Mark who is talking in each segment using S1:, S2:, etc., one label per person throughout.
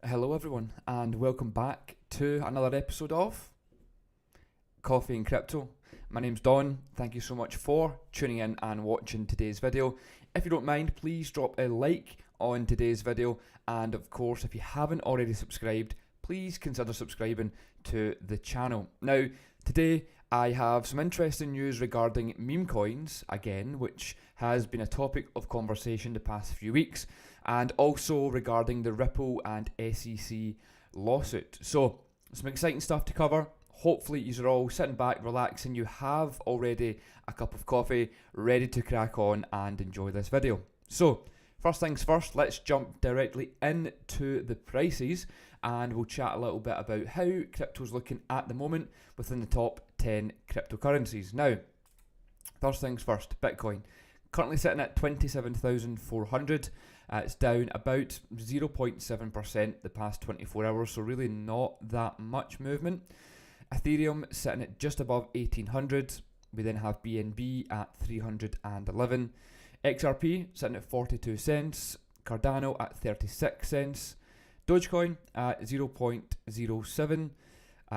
S1: Hello everyone and welcome back to another episode of Coffee and Crypto. My name's Don. Thank you so much for tuning in and watching today's video. If you don't mind, please drop a like on today's video, and of course if you haven't already subscribed, please consider subscribing to the channel. Now today I have some interesting news regarding meme coins again, which has been a topic of conversation the past few weeks, and also regarding the Ripple and SEC lawsuit. So some exciting stuff to cover. Hopefully you're all sitting back, relaxing, you have already a cup of coffee, ready to crack on and enjoy this video. So first things first, let's jump directly into the prices and we'll chat a little bit about how crypto's looking at the moment within the top 10 cryptocurrencies. Now, first things first, Bitcoin. Currently sitting at 27,400. It's down about 0.7% the past 24 hours, so really not that much movement. Ethereum sitting at just above 1800. We then have BNB at 311. XRP sitting at 42 cents. Cardano at 36 cents. Dogecoin at 0.07.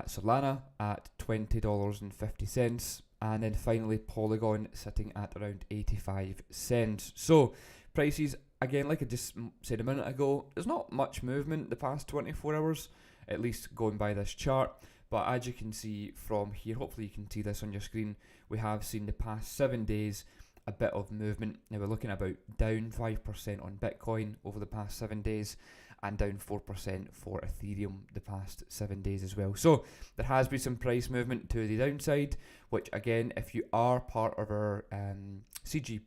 S1: Solana at $20.50. And then finally Polygon sitting at around 85 cents. So prices, again, like I just said a minute ago, there's not much movement the past 24 hours, at least going by this chart. But as you can see from here, hopefully you can see this on your screen, we have seen the past 7 days a bit of movement. Now we're looking at about down 5% on Bitcoin over the past 7 days and down 4% for Ethereum the past 7 days as well. So there has been some price movement to the downside, which again, if you are part of our CG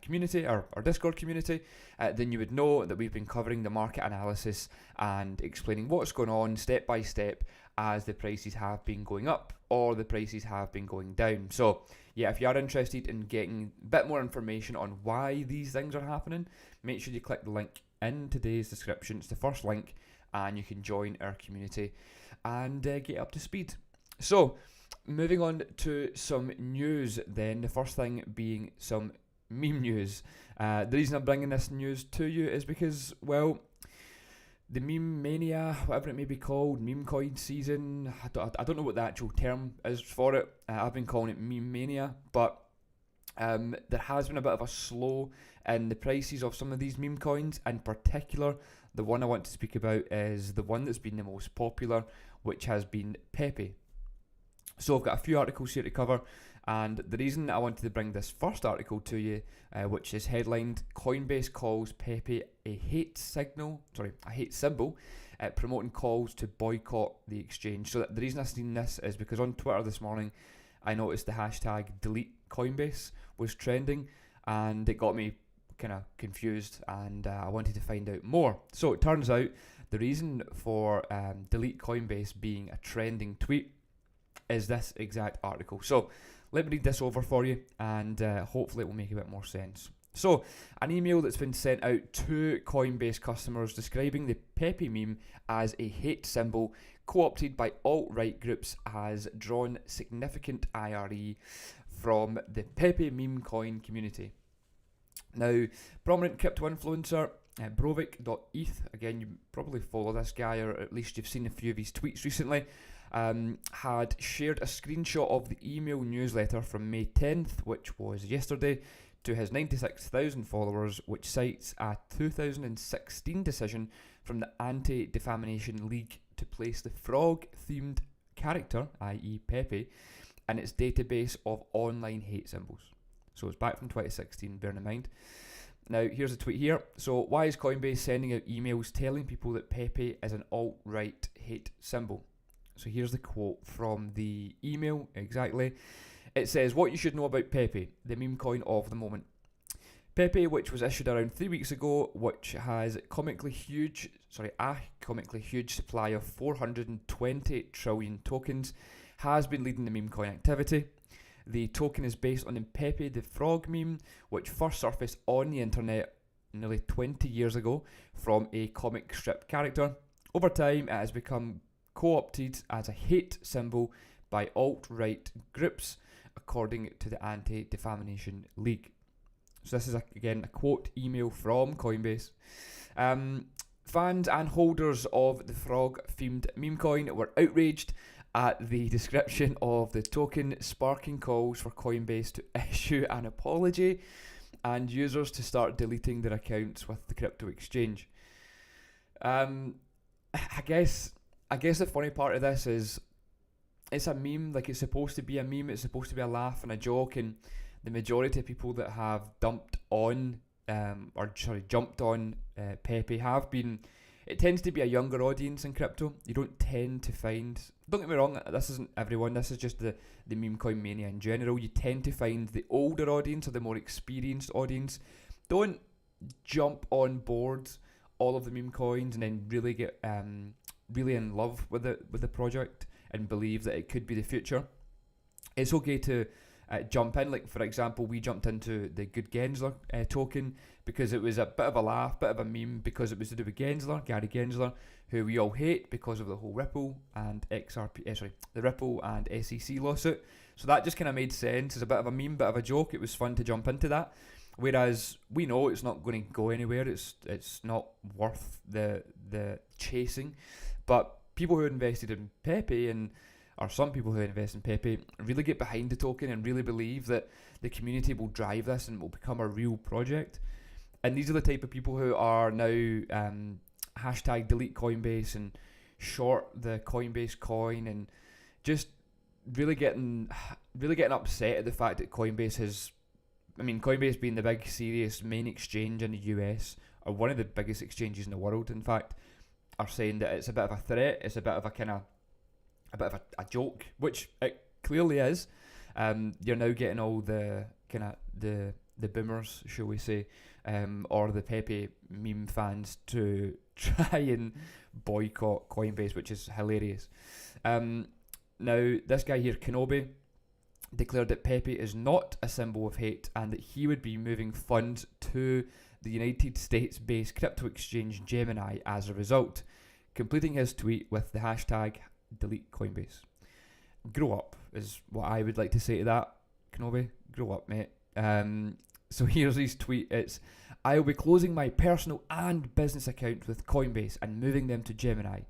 S1: community, our Discord community, then you would know that we've been covering the market analysis and explaining what's going on step by step as the prices have been going up or the prices have been going down. So yeah, if you are interested in getting a bit more information on why these things are happening, make sure you click the link in today's description. It's the first link and you can join our community and get up to speed. So moving on to some news then, the first thing being some meme news. The reason I'm bringing this news to you is because, well, the meme mania, whatever it may be called, meme coin season, I don't know what the actual term is for it. I've been calling it meme mania, but there has been a bit of a slow in the prices of some of these meme coins. In particular, the one I want to speak about is the one that's been the most popular, which has been Pepe. So I've got a few articles here to cover, and the reason I wanted to bring this first article to you, which is headlined "Coinbase calls Pepe a hate symbol, promoting calls to boycott the exchange." So the reason I've seen this is because on Twitter this morning, I noticed the hashtag delete Coinbase was trending, and it got me kind of confused, and I wanted to find out more. So it turns out the reason for delete Coinbase being a trending tweet is this exact article. So let me read this over for you, and hopefully it will make a bit more sense. So an email that's been sent out to Coinbase customers describing the Pepe meme as a hate symbol co-opted by alt-right groups has drawn significant IRE from the Pepe meme coin community. Now, prominent crypto influencer Brovik.eth, again you probably follow this guy, or at least you've seen a few of his tweets recently, had shared a screenshot of the email newsletter from May 10th, which was yesterday, to his 96,000 followers, which cites a 2016 decision from the Anti-Defamation League to place the frog-themed character, i.e. Pepe, in its database of online hate symbols. So it's back from 2016, bearing in mind. Now, here's a tweet here. So, why is Coinbase sending out emails telling people that Pepe is an alt-right hate symbol? So here's the quote from the email exactly. It says, "What you should know about Pepe, the meme coin of the moment. Pepe, which was issued around 3 weeks ago, which has a comically huge supply of 420 trillion tokens, has been leading the meme coin activity. The token is based on the Pepe the Frog meme, which first surfaced on the internet nearly 20 years ago from a comic strip character. Over time, it has become co-opted as a hate symbol by alt-right groups, according to the Anti-Defamation League." So this is again a quote email from Coinbase. Fans and holders of the frog-themed meme coin were outraged at the description of the token, sparking calls for Coinbase to issue an apology and users to start deleting their accounts with the crypto exchange. I guess the funny part of this is it's a meme, like it's supposed to be a meme, it's supposed to be a laugh and a joke, and the majority of people that have jumped on Pepe have been, it tends to be a younger audience in crypto. You don't tend to find, don't get me wrong, this isn't everyone, this is just the meme coin mania in general. You tend to find the older audience or the more experienced audience don't jump on board all of the meme coins and then really get really in love with the project and believe that it could be the future. It's okay to jump in. Like, for example, we jumped into the Good Gensler token because it was a bit of a laugh, bit of a meme, because it was to do with Gensler, Gary Gensler, who we all hate because of the whole Ripple and the Ripple and SEC lawsuit. So that just kind of made sense. It's a bit of a meme, bit of a joke. It was fun to jump into that. Whereas we know it's not going to go anywhere. It's not worth the chasing. But people who invested in Pepe, or some people who invest in Pepe, really get behind the token and really believe that the community will drive this and will become a real project. And these are the type of people who are now hashtag delete Coinbase and short the Coinbase coin, and just really getting upset at the fact that Coinbase being the big, serious main exchange in the US, or one of the biggest exchanges in the world, in fact, are saying that it's a bit of a threat, it's a bit of a joke, which it clearly is. You're now getting all the the boomers, shall we say, or the Pepe meme fans to try and boycott Coinbase, which is hilarious. Now, this guy here, Kenobi, declared that Pepe is not a symbol of hate and that he would be moving funds to the United States-based crypto exchange Gemini as a result, completing his tweet with the hashtag delete Coinbase. Grow up is what I would like to say to that, Kenobi. Grow up, mate. So here's his tweet. It's, "I will be closing my personal and business account with Coinbase and moving them to Gemini.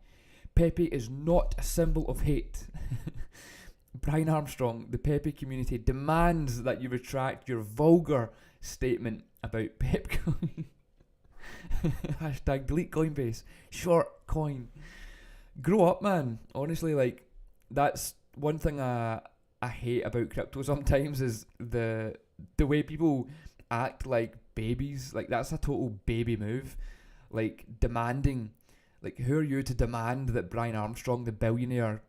S1: Pepe is not a symbol of hate. Brian Armstrong, the Pepe community demands that you retract your vulgar statement about Pepcoin." Hashtag delete Coinbase. Short coin. Grow up, man. Honestly, like, that's one thing I hate about crypto sometimes, is the way people act like babies. Like, that's a total baby move. Like, demanding, like, who are you to demand that Brian Armstrong, the billionaire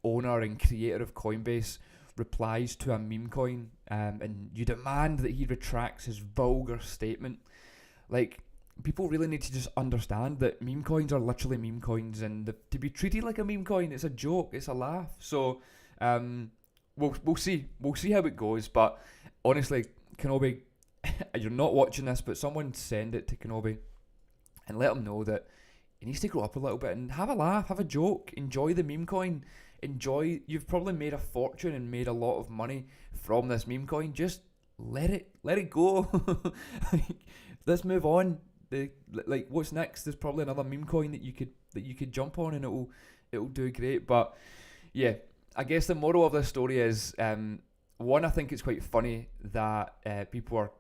S1: owner and creator of Coinbase, replies to a meme coin, and you demand that he retracts his vulgar statement? Like, people really need to just understand that meme coins are literally meme coins, and to be treated like a meme coin, it's a joke, it's a laugh. So we'll see how it goes. But honestly, Kenobi, you're not watching this, but someone send it to Kenobi and let him know that he needs to grow up a little bit and have a laugh, have a joke, enjoy the meme coin. You've probably made a fortune and made a lot of money from this meme coin. Just let it go. Like, let's move on. What's next? There's probably another meme coin that you could jump on, and it'll do great. But yeah, I guess the moral of this story is, one, I think it's quite funny that people are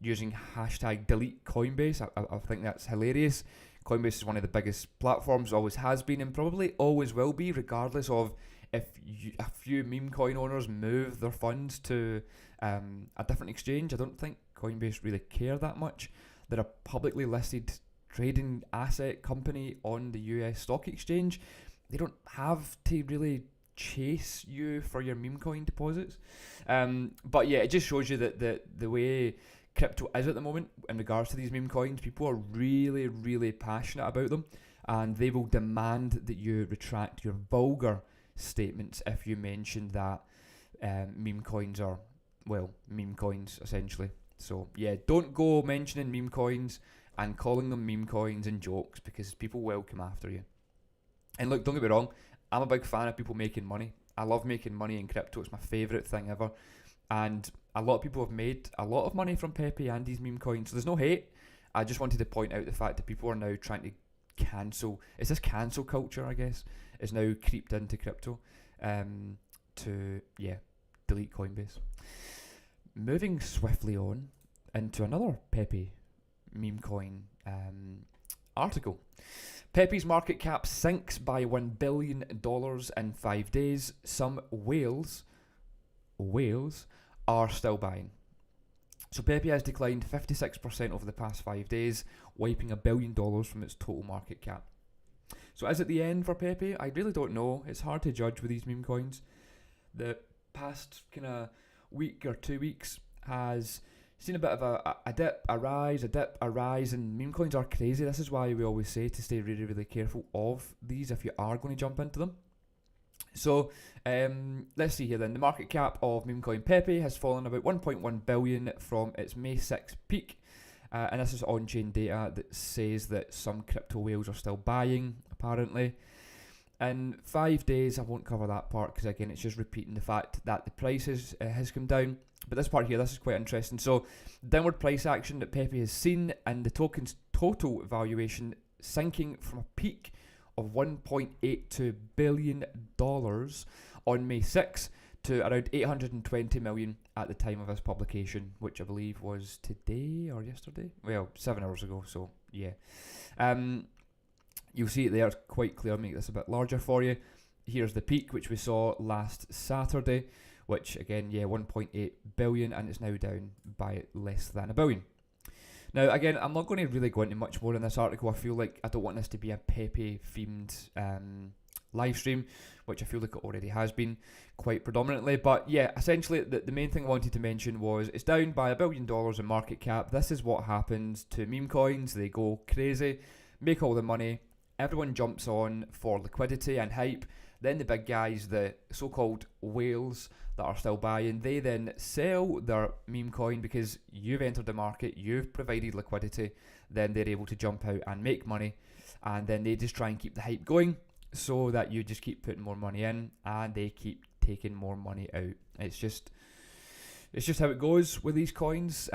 S1: using hashtag delete Coinbase. I think that's hilarious. Coinbase is one of the biggest platforms, always has been, and probably always will be, regardless of if a few meme coin owners move their funds to a different exchange. I don't think Coinbase really care that much. They're a publicly listed trading asset company on the US stock exchange. They don't have to really chase you for your meme coin deposits. But yeah, it just shows you that the way crypto is at the moment in regards to these meme coins, people are really, really passionate about them, and they will demand that you retract your vulgar statements if you mention that meme coins are, well, meme coins essentially. So yeah, don't go mentioning meme coins and calling them meme coins and jokes, because people will come after you. And look, don't get me wrong, I'm a big fan of people making money. I love making money in crypto. It's my favourite thing ever. And a lot of people have made a lot of money from Pepe and these meme coins. So there's no hate. I just wanted to point out the fact that people are now trying to cancel culture, I guess, is now creeped into crypto to delete Coinbase. Moving swiftly on into another Pepe meme coin article. Pepe's market cap sinks by $1 billion in 5 days. Some whales are still buying. So Pepe has declined 56% over the past 5 days, wiping $1 billion from its total market cap. So is it the end for Pepe? I really don't know. It's hard to judge with these meme coins. The past kind of week or 2 weeks has seen a bit of a dip, a rise, and meme coins are crazy. This is why we always say to stay really, really careful of these if you are going to jump into them. So let's see here then. The market cap of meme coin Pepe has fallen about 1.1 billion from its May 6th peak. And this is on-chain data that says that some crypto whales are still buying, apparently. In 5 days, I won't cover that part because, again, it's just repeating the fact that the price has come down. But this part here, this is quite interesting. So, downward price action that Pepe has seen and the token's total valuation sinking from a peak of $1.82 billion on May 6th to around 820 million at the time of this publication, which I believe was today or yesterday. Well, 7 hours ago, so yeah. You'll see it there, it's quite clear. I'll make this a bit larger for you. Here's the peak, which we saw last Saturday, which again, 1.8 billion, and it's now down by less than $1 billion. Now, again, I'm not going to really go into much more in this article. I feel like I don't want this to be a Pepe-themed live stream, which I feel like it already has been quite predominantly. But yeah, essentially, the main thing I wanted to mention was it's down by $1 billion in market cap. This is what happens to meme coins. They go crazy, make all the money. Everyone jumps on for liquidity and hype. Then the big guys, the so-called whales that are still buying, they then sell their meme coin because you've entered the market, you've provided liquidity, then they're able to jump out and make money, and then they just try and keep the hype going so that you just keep putting more money in and they keep taking more money out. It's just how it goes with these coins,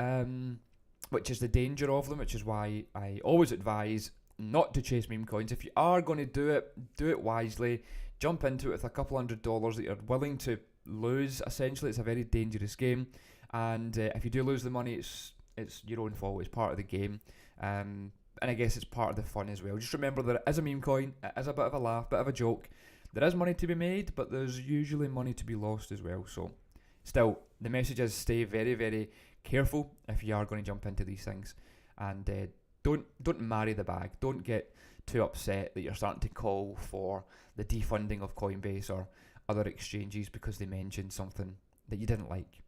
S1: which is the danger of them, which is why I always advise not to chase meme coins. If you are going to do it wisely. Jump into it with a couple $100 that you're willing to lose. Essentially, it's a very dangerous game, and if you do lose the money, it's your own fault. It's part of the game, and I guess it's part of the fun as well. Just remember that it is a meme coin. It is a bit of a laugh, bit of a joke. There is money to be made, but there's usually money to be lost as well. So, still, the message is stay very, very careful if you are going to jump into these things, and don't marry the bag. Don't get too upset that you're starting to call for the defunding of Coinbase or other exchanges because they mentioned something that you didn't like.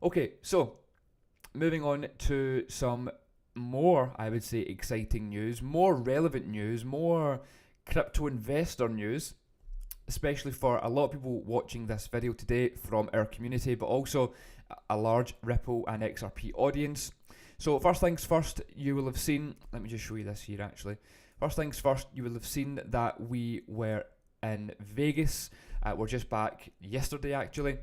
S1: Okay, so moving on to some more, I would say, exciting news, more relevant news, more crypto investor news, especially for a lot of people watching this video today from our community, but also a large Ripple and XRP audience. So first things first, you will have seen, let me just show you this here actually. First things first, you will have seen that we were in Vegas. We're just back yesterday actually.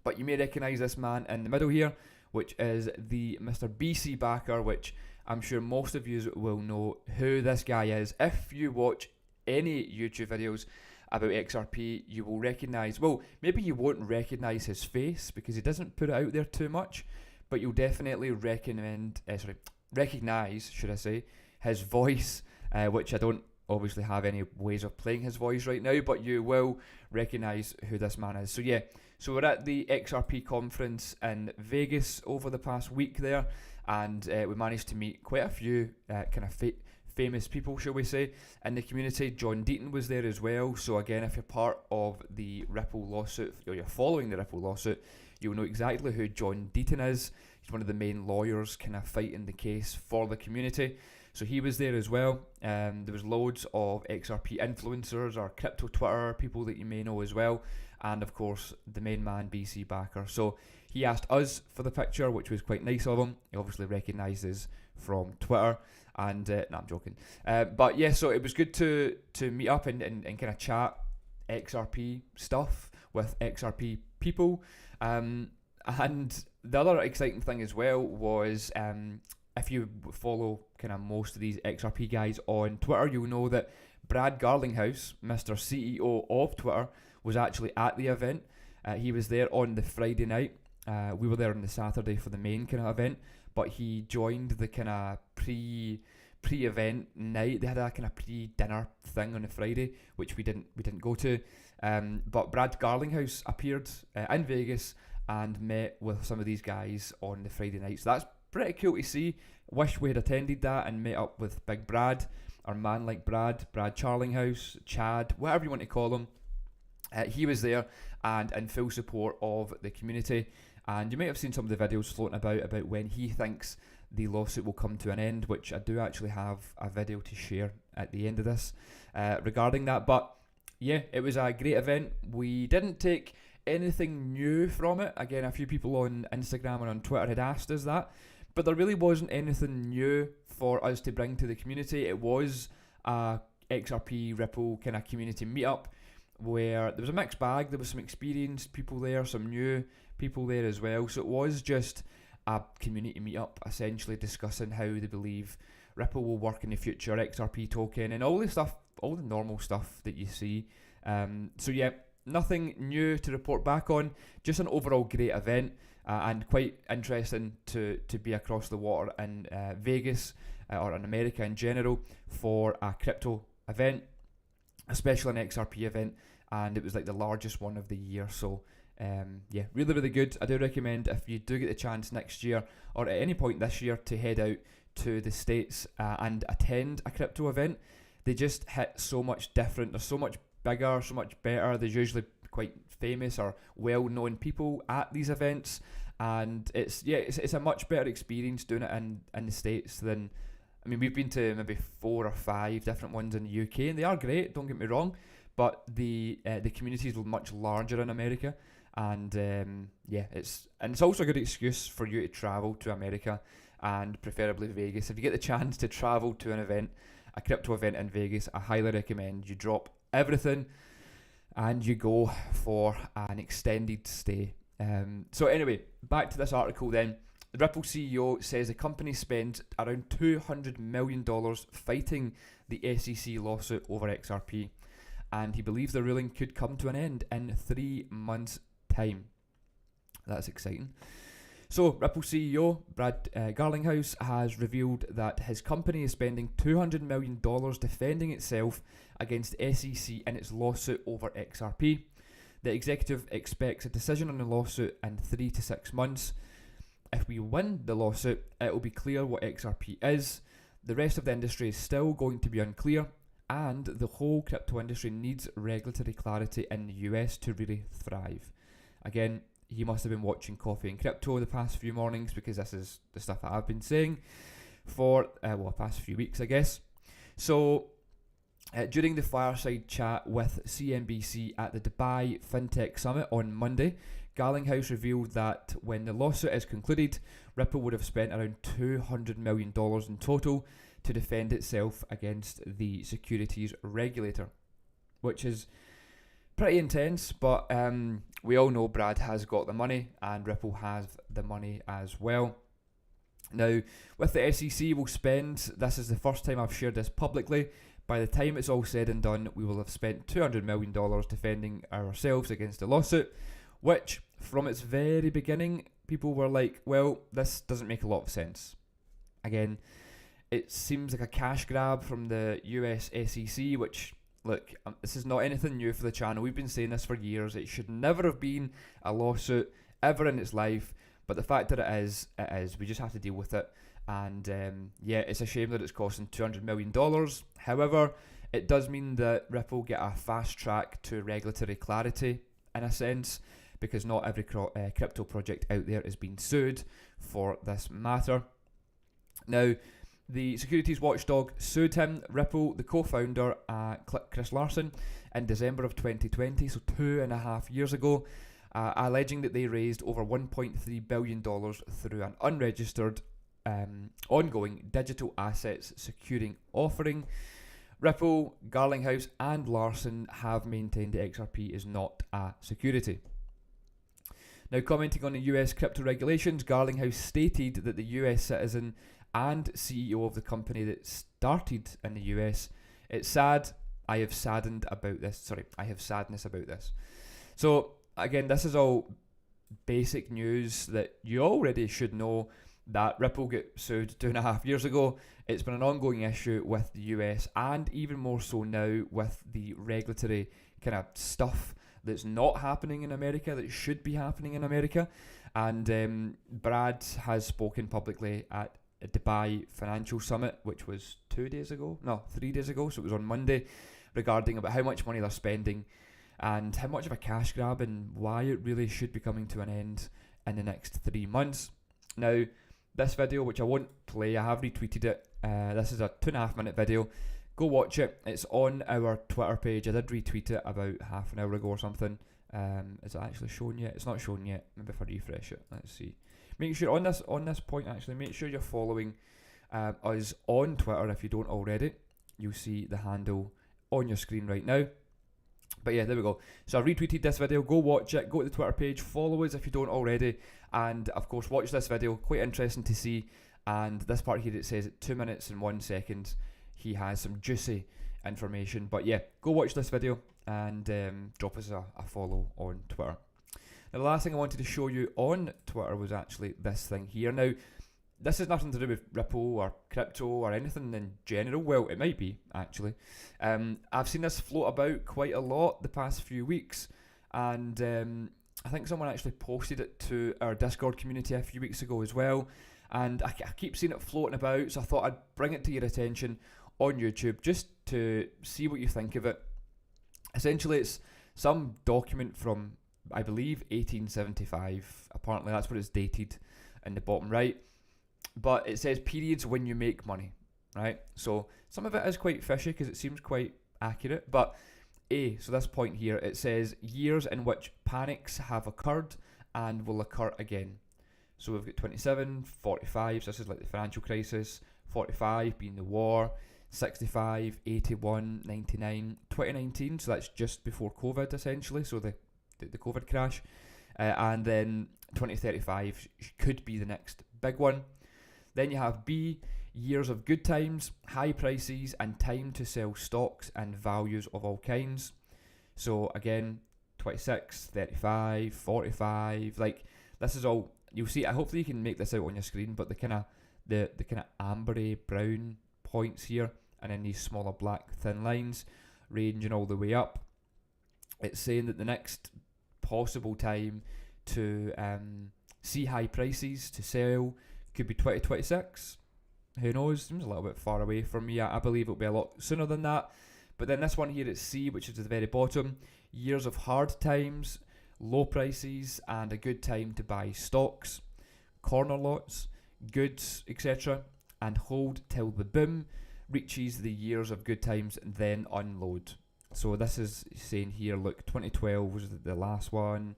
S1: But you may recognise this man in the middle here, which is the Mr. BC backer, which I'm sure most of you will know who this guy is. If you watch any YouTube videos about XRP, you will recognise, well, maybe you won't recognise his face because he doesn't put it out there too much, but you'll definitely recognise, should I say, his voice, which I don't obviously have any ways of playing his voice right now, but you will recognise who this man is. So yeah, so we're at the XRP conference in Vegas over the past week there, and we managed to meet quite a few kind of famous people, shall we say, in the community. John Deaton was there as well. So again, if you're part of the Ripple lawsuit, or you're following the Ripple lawsuit, you'll know exactly who John Deaton is. He's one of the main lawyers kind of fighting the case for the community. So he was there as well. There was loads of XRP influencers or crypto Twitter people that you may know as well. And of course, the main man, BC backer. So he asked us for the picture, which was quite nice of him. He obviously recognises from Twitter. And no, I'm joking. But yeah, so it was good to meet up and kind of chat XRP stuff with XRP people. And the other exciting thing as well was if you follow kind of most of these XRP guys on Twitter, you'll know that Brad Garlinghouse, Mr. CEO of Twitter, was actually at the event. He was there on the Friday night. We were there on the Saturday for the main kind of event, but he joined the kind of pre-event night. They had a kind of pre-dinner thing on the Friday, which we didn't go to. But Brad Garlinghouse appeared in Vegas and met with some of these guys on the Friday night. So that's pretty cool to see. Wish we had attended that and met up with Big Brad, or man like Brad Charlinghouse, Chad, whatever you want to call him. He was there and in full support of the community. And you might have seen some of the videos floating about when he thinks the lawsuit will come to an end, which I do actually have a video to share at the end of this regarding that. But yeah, it was a great event. We didn't take anything new from it. Again, a few people on Instagram and on Twitter had asked us that, but there really wasn't anything new for us to bring to the community. It was a XRP Ripple kind of community meetup where there was a mixed bag. There was some experienced people there, some new people there as well. So it was just a community meetup, essentially discussing how they believe Ripple will work in the future, XRP token, and all the stuff, all the normal stuff that you see. So yeah, nothing new to report back on. Just an overall great event, and quite interesting to be across the water in Vegas or in America in general for a crypto event, especially an XRP event, and it was like the largest one of the year. So yeah, really good. I do recommend, if you do get the chance next year or at any point this year, to head out to the States and attend a crypto event. They just hit so much different. They're so much bigger, so much better. There's usually quite famous or well-known people at these events, and it's a much better experience doing it in the States than, I mean, we've been to maybe 4 or 5 different ones in the UK, and they are great, don't get me wrong, but the communities are much larger in America, and it's also a good excuse for you to travel to America, and preferably Vegas. If you get the chance to travel to an event, a crypto event in Vegas, I highly recommend you drop everything and you go for an extended stay. So anyway, back to this article then. The Ripple CEO says the company spends around $200 million fighting the SEC lawsuit over XRP, and he believes the ruling could come to an end in 3 months' time. That's exciting. So, Ripple CEO Brad Garlinghouse has revealed that his company is spending $200 million defending itself against the SEC in its lawsuit over XRP. The executive expects a decision on the lawsuit in 3 to 6 months. If we win the lawsuit, it will be clear what XRP is. The rest of the industry is still going to be unclear, and the whole crypto industry needs regulatory clarity in the US to really thrive. Again, he must have been watching Coffee&Crypto the past few mornings, because this is the stuff that I've been saying for the past few weeks, I guess. So during the fireside chat with CNBC at the Dubai FinTech Summit on Monday, Garlinghouse revealed that when the lawsuit is concluded, Ripple would have spent around $200 million in total to defend itself against the securities regulator, which is pretty intense, but we all know Brad has got the money and Ripple has the money as well. Now, with the SEC will spend, this is the first time I've shared this publicly, by the time it's all said and done, we will have spent $200 million defending ourselves against the lawsuit, which from its very beginning, people were like, well, this doesn't make a lot of sense. Again, it seems like a cash grab from the US SEC, which, look, this is not anything new for the channel. We've been saying this for years. It should never have been a lawsuit ever in its life, but the fact that it is. We just have to deal with it. And it's a shame that it's costing $200 million. However, it does mean that Ripple get a fast track to regulatory clarity, in a sense, because not every crypto project out there is being sued for this matter. Now, the securities watchdog sued him, Ripple, the co-founder, Chris Larsen, in December of 2020, so 2.5 years ago, alleging that they raised over $1.3 billion through an unregistered ongoing digital assets securing offering. Ripple, Garlinghouse and Larsen have maintained that XRP is not a security. Now, commenting on the US crypto regulations, Garlinghouse stated that the US citizen and CEO of the company that started in the US. It's sad. I have sadness about this. So again, this is all basic news that you already should know, that Ripple got sued 2.5 years ago. It's been an ongoing issue with the US, and even more so now with the regulatory kind of stuff that's not happening in America that should be happening in America. And Brad has spoken publicly at a Dubai Financial Summit, which was 3 days ago, so it was on Monday, regarding about how much money they're spending and how much of a cash grab and why it really should be coming to an end in the next 3 months. Now, this video, which I won't play, I have retweeted it. This is a 2.5 minute video. Go watch it. It's on our Twitter page. I did retweet it about half an hour ago or something. Is it actually shown yet? It's not shown yet. Maybe if I refresh it. Let's see. Make sure on this point, actually, make sure you're following us on Twitter if you don't already. You'll see the handle on your screen right now. But yeah, there we go. So I retweeted this video. Go watch it. Go to the Twitter page. Follow us if you don't already. And of course, watch this video. Quite interesting to see. And this part here, it says at 2 minutes and 1 second, he has some juicy information. But yeah, go watch this video and drop us a follow on Twitter. Now, the last thing I wanted to show you on Twitter was actually this thing here. Now, this has nothing to do with Ripple or crypto or anything in general. Well, it might be, actually. I've seen this float about quite a lot the past few weeks. And I think someone actually posted it to our Discord community a few weeks ago as well. And I keep seeing it floating about, so I thought I'd bring it to your attention on YouTube just to see what you think of it. Essentially, it's some document from, I believe, 1875. Apparently, that's what it's dated in the bottom right. But it says periods when you make money, right? So some of it is quite fishy because it seems quite accurate. But so this point here, it says years in which panics have occurred and will occur again. So we've got 27, 45, so this is like the financial crisis, 45 being the war, 65, 81, 99, 2019, so that's just before COVID essentially, so the COVID crash, and then 2035 could be the next big one. Then you have B, years of good times, high prices, and time to sell stocks and values of all kinds. So again, 26, 35, 45, like this is all. You'll see. Hopefully you can make this out on your screen, but the kind of ambery brown points here, and then these smaller black thin lines ranging all the way up. It's saying that the next possible time to see high prices to sell could be 2026. Who knows? Seems a little bit far away from me. I believe it'll be a lot sooner than that. But then this one here at C, which is at the very bottom, years of hard times, low prices, and a good time to buy stocks, corner lots, goods, etc., and hold till the boom reaches the years of good times, and then unload. So this is saying here, look, 2012 was the last one,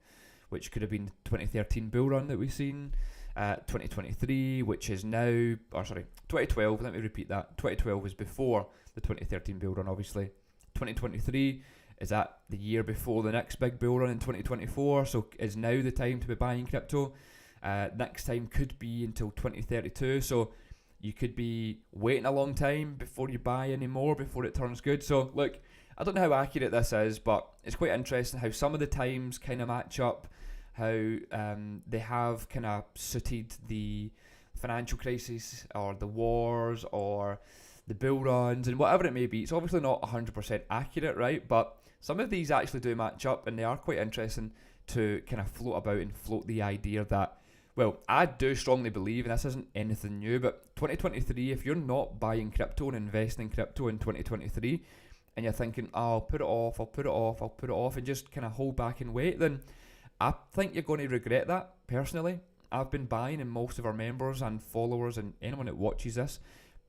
S1: which could have been the 2013 bull run that we've seen. 2023, which is now, 2012, let me repeat that. 2012 was before the 2013 bull run, obviously. 2023 is that the year before the next big bull run in 2024, so is now the time to be buying crypto. Next time could be until 2032, so you could be waiting a long time before you buy any more, before it turns good. So look, I don't know how accurate this is, but it's quite interesting how some of the times kind of match up, how they have kind of suited the financial crisis or the wars or the bull runs and whatever it may be. It's obviously not 100% accurate, right? But some of these actually do match up, and they are quite interesting to kind of float about and float the idea that, well, I do strongly believe, and this isn't anything new, but 2023, if you're not buying crypto and investing in crypto in 2023, and you're thinking, oh, I'll put it off, and just kind of hold back and wait, then I think you're going to regret that, personally. I've been buying, and most of our members and followers and anyone that watches this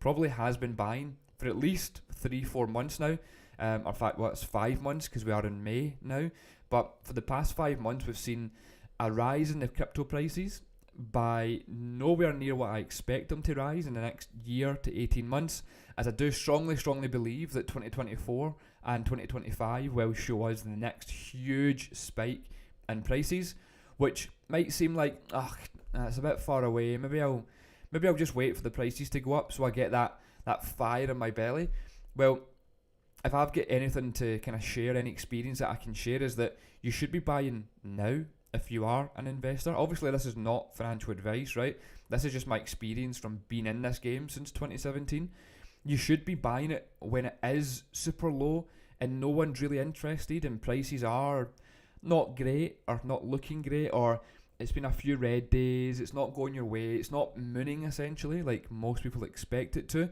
S1: probably has been buying for at least 3-4 months now. In fact, it's 5 months because we are in May now. But for the past 5 months, we've seen a rise in the crypto prices by nowhere near what I expect them to rise in the next year to 18 months, as I do strongly believe that 2024 and 2025 will show us the next huge spike in prices, which might seem like, it's a bit far away. Maybe maybe I'll just wait for the prices to go up so I get that fire in my belly. Well, if I've got anything to kind of share, any experience that I can share, is that you should be buying now if you are an investor. Obviously, this is not financial advice, right? This is just my experience from being in this game since 2017. You should be buying it when it is super low and no one's really interested and prices are not great or not looking great, or it's been a few red days, it's not going your way, it's not mooning essentially like most people expect it to,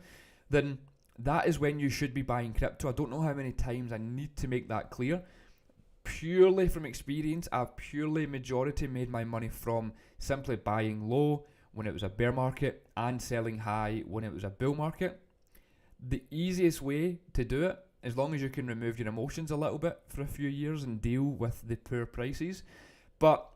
S1: then that is when you should be buying crypto. I don't know how many times I need to make that clear. Purely from experience, I've purely majority made my money from simply buying low when it was a bear market and selling high when it was a bull market. The easiest way to do it, as long as you can remove your emotions a little bit for a few years and deal with the poor prices. But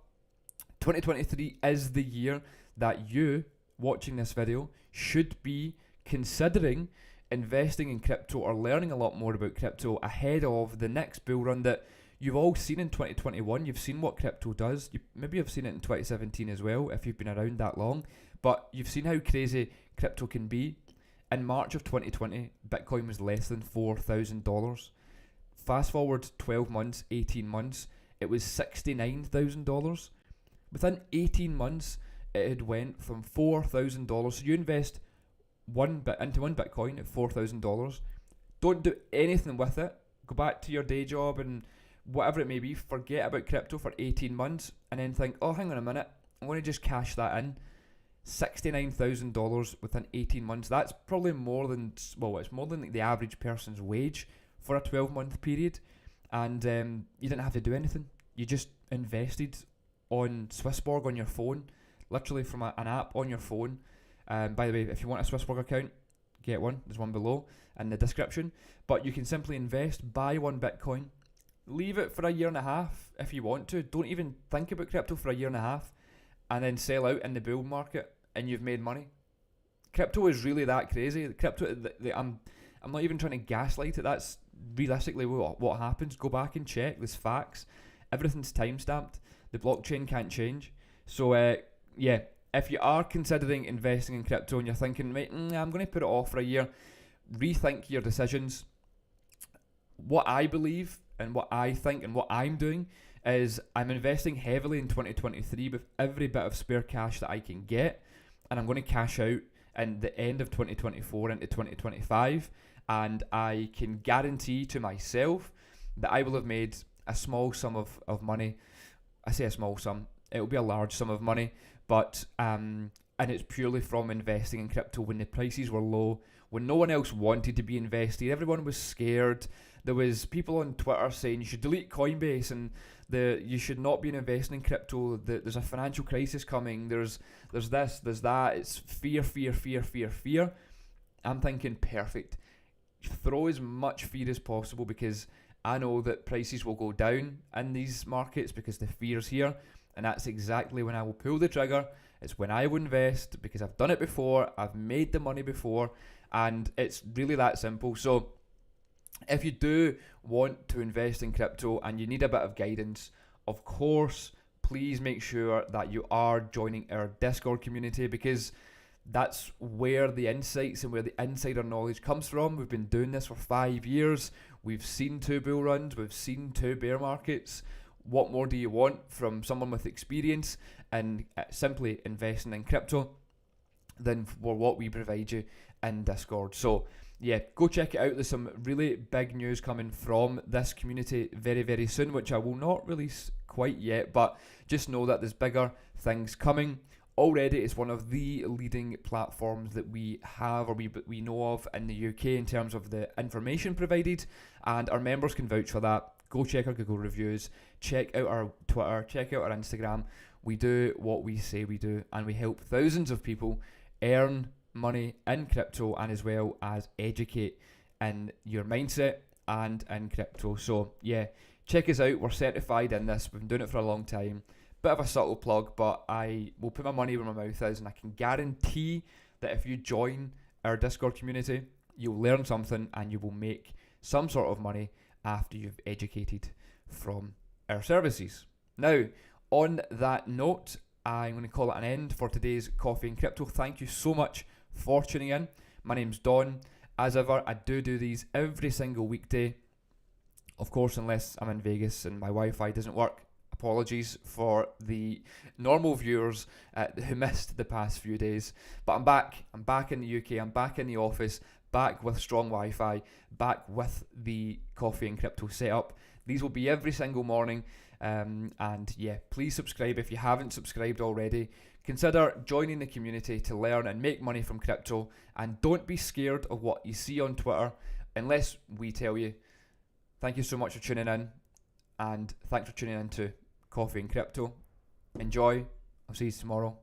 S1: 2023 is the year that you, watching this video, should be considering investing in crypto or learning a lot more about crypto ahead of the next bull run that you've all seen in 2021. You've seen what crypto does. Maybe you've seen it in 2017 as well if you've been around that long. But you've seen how crazy crypto can be. In March of 2020, Bitcoin was less than $4,000. Fast forward 12 months, 18 months, it was $69,000. Within 18 months, it had went from $4,000. So you invest into one Bitcoin at $4,000. Don't do anything with it. Go back to your day job and whatever it may be. Forget about crypto for 18 months and then think, oh, hang on a minute, I'm going to just cash that in. $69,000 within 18 months. That's probably more than, well, it's more than like the average person's wage for a 12-month period. And you didn't have to do anything. You just invested on SwissBorg on your phone, literally from an app on your phone. By the way, if you want a SwissBorg account, get one. There's one below in the description. But you can simply invest, buy one Bitcoin, leave it for a year and a half if you want to. Don't even think about crypto for a year and a half, and then sell out in the bull market, and you've made money. Crypto is really that crazy. Crypto, I'm not even trying to gaslight it. That's realistically what happens. Go back and check. There's facts. Everything's timestamped. The blockchain can't change. So yeah, if you are considering investing in crypto and you're thinking, mate, I'm going to put it off for a year, rethink your decisions. What I believe and what I think and what I'm doing is I'm investing heavily in 2023 with every bit of spare cash that I can get, and I'm going to cash out in the end of 2024 into 2025, and I can guarantee to myself that I will have made a small sum of money. I say a small sum, it will be a large sum of money, but and it's purely from investing in crypto when the prices were low, when no one else wanted to be invested, everyone was scared. There was people on Twitter saying you should delete Coinbase and you should not be investing in crypto. There's a financial crisis coming. There's this, there's that. It's fear. I'm thinking perfect. Throw as much fear as possible because I know that prices will go down in these markets because the fear's here, and that's exactly when I will pull the trigger. It's when I will invest because I've done it before. I've made the money before, and it's really that simple. So if you do want to invest in crypto and you need a bit of guidance, of course, please make sure that you are joining our Discord community because that's where the insights and where the insider knowledge comes from. We've been doing this for 5 years. We've seen 2 bull runs. We've seen 2 bear markets. What more do you want from someone with experience and simply investing in crypto than for what we provide you in Discord? So yeah, go check it out. There's some really big news coming from this community very, very soon, which I will not release quite yet, but just know that there's bigger things coming. Already, it's one of the leading platforms that we have or we know of in the UK in terms of the information provided, and our members can vouch for that. Go check our Google reviews, check out our Twitter, check out our Instagram. We do what we say we do, and we help thousands of people earn money in crypto and as well as educate in your mindset and in crypto. So yeah, check us out. We're certified in this. We've been doing it for a long time. Bit of a subtle plug, but I will put my money where my mouth is, and I can guarantee that if you join our Discord community, you'll learn something and you will make some sort of money after you've educated from our services. Now, on that note, I'm going to call it an end for today's Coffee and Crypto. Thank you so much for tuning in. My name's Don. As ever, I do these every single weekday. Of course, unless I'm in Vegas and my Wi-Fi doesn't work. Apologies for the normal viewers who missed the past few days. But I'm back. I'm back in the UK. I'm back in the office. Back with strong Wi-Fi. Back with the Coffee and Crypto setup. These will be every single morning. And yeah, please subscribe if you haven't subscribed already. Consider joining the community to learn and make money from crypto. And don't be scared of what you see on Twitter unless we tell you. Thank you so much for tuning in. And thanks for tuning in to Coffee and Crypto. Enjoy. I'll see you tomorrow.